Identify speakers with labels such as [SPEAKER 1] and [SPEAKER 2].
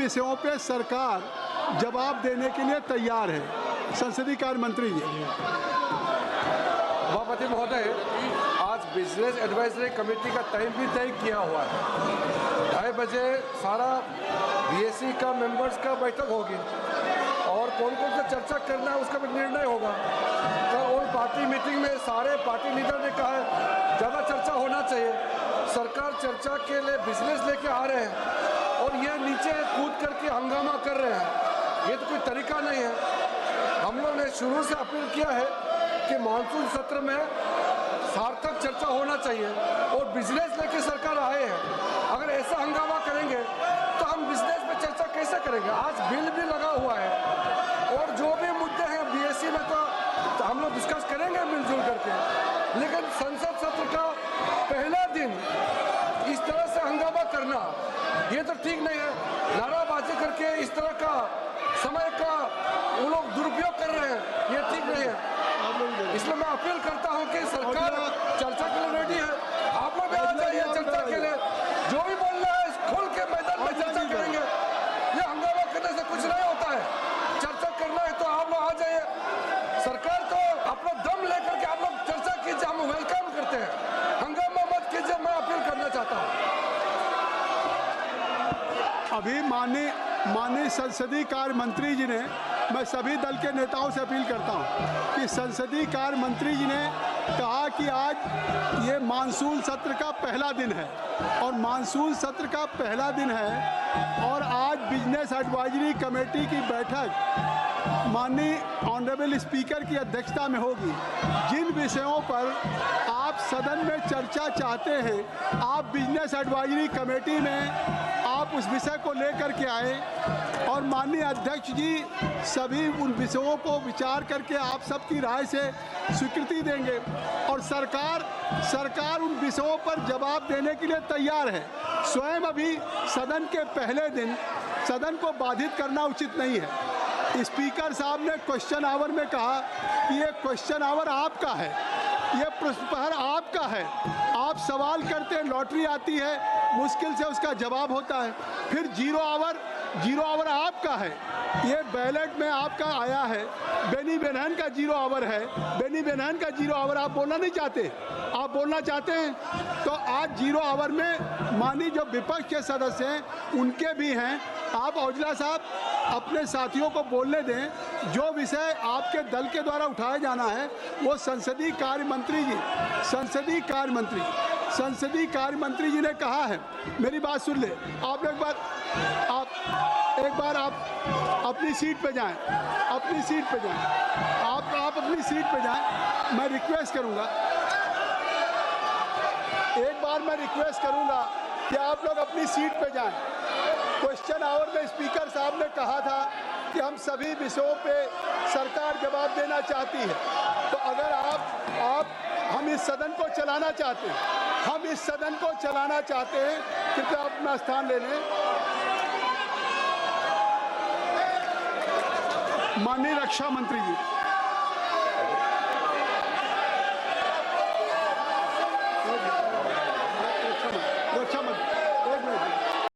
[SPEAKER 1] विषयों पे सरकार जवाब देने के लिए तैयार है। संसदीय कार्य मंत्री जी।
[SPEAKER 2] सभापति महोदय, आज बिजनेस एडवाइजरी कमेटी का टाइम भी तय किया हुआ है। 2:30 बजे सारा बीएससी का मेंबर्स का बैठक होगी और कौन कौन सा चर्चा करना है उसका भी निर्णय होगा। कल और पार्टी मीटिंग में सारे पार्टी लीडर ने कहा है ज़्यादा चर्चा होना चाहिए। सरकार चर्चा के लिए बिजनेस लेके आ रहे हैं और ये नीचे कूद करके हंगामा कर रहे हैं, ये तो कोई तरीका नहीं है। हम लोग ने शुरू से अपील किया है कि मानसून सत्र में सार्थक चर्चा होना चाहिए और बिजनेस लेके सरकार आए हैं। अगर ऐसा हंगामा करेंगे तो हम बिजनेस में चर्चा कैसे करेंगे। आज बिल भी लगा हुआ है और जो भी मुद्दे हैं बीएससी में तो हम लोग डिस्कस करेंगे मिलजुल करके, लेकिन संसद सत्र का पहला दिन इस तरह से हंगामा करना ये तो ठीक नहीं है। नाराबाजी करके इस तरह का समय का वो लोग दुरुपयोग कर रहे हैं, ये ठीक नहीं है। इसलिए मैं अपील करता हूं कि सरकार चर्चा के लिए रेडी है। आप लोग आ जाइए चर्चा के लिए, जो भी बोलना है खुल के मैदान में चर्चा करेंगे। ये हंगामा करने से कुछ नहीं होता है। चर्चा करना है तो आप लोग आ जाइए। सरकार को अपना दम लेकर के आप लोग चर्चा कीजिए, हम वेलकम करते हैं। हंगामा मत कीजिए, मैं अपील करना चाहता हूँ।
[SPEAKER 1] अभी माननीय संसदीय कार्य मंत्री जी ने, मैं सभी दल के नेताओं से अपील करता हूं कि संसदीय कार्य मंत्री जी ने कहा कि आज ये मानसून सत्र का पहला दिन है और मानसून सत्र का पहला दिन है और आज बिजनेस एडवाइजरी कमेटी की बैठक माननीय ऑनरेबल स्पीकर की अध्यक्षता में होगी। जिन विषयों पर आप सदन में चर्चा चाहते हैं, आप बिजनेस एडवाइजरी कमेटी में आप उस विषय को लेकर के आए और माननीय अध्यक्ष जी सभी उन विषयों को विचार करके आप सबकी राय से स्वीकृति देंगे और सरकार उन विषयों पर जवाब देने के लिए तैयार है। स्वयं अभी सदन के पहले दिन सदन को बाधित करना उचित नहीं है। स्पीकर साहब ने क्वेश्चन आवर में कहा कि ये क्वेश्चन आवर आपका है, ये प्रश्न प्रहर आपका है। आप सवाल करते हैं, लॉटरी आती है, मुश्किल से उसका जवाब होता है। फिर जीरो आवर आपका है, ये बैलेट में आपका आया है। बेनी बेनहन का जीरो आवर है, बेनी बेनहन का जीरो आवर आप बोलना नहीं चाहते, आप बोलना चाहते हैं तो आज जीरो आवर में माननीय जो विपक्ष के सदस्य हैं उनके भी हैं। आप औजला साहब अपने साथियों को बोलने दें। जो विषय आपके दल के द्वारा उठाया जाना है वो संसदीय कार्य मंत्री जी ने कहा है। मेरी बात सुन ले, आप एक बार आप अपनी सीट पे जाएं, आप अपनी सीट पे जाएं। मैं रिक्वेस्ट करूंगा कि आप लोग अपनी सीट पे जाएं। क्वेश्चन आवर में स्पीकर साहब ने कहा था कि हम सभी विषयों पे सरकार जवाब देना चाहती है, तो अगर हम इस सदन को चलाना चाहते हैं, कृपया अपना स्थान ले लें। माननीय रक्षा मंत्री जी।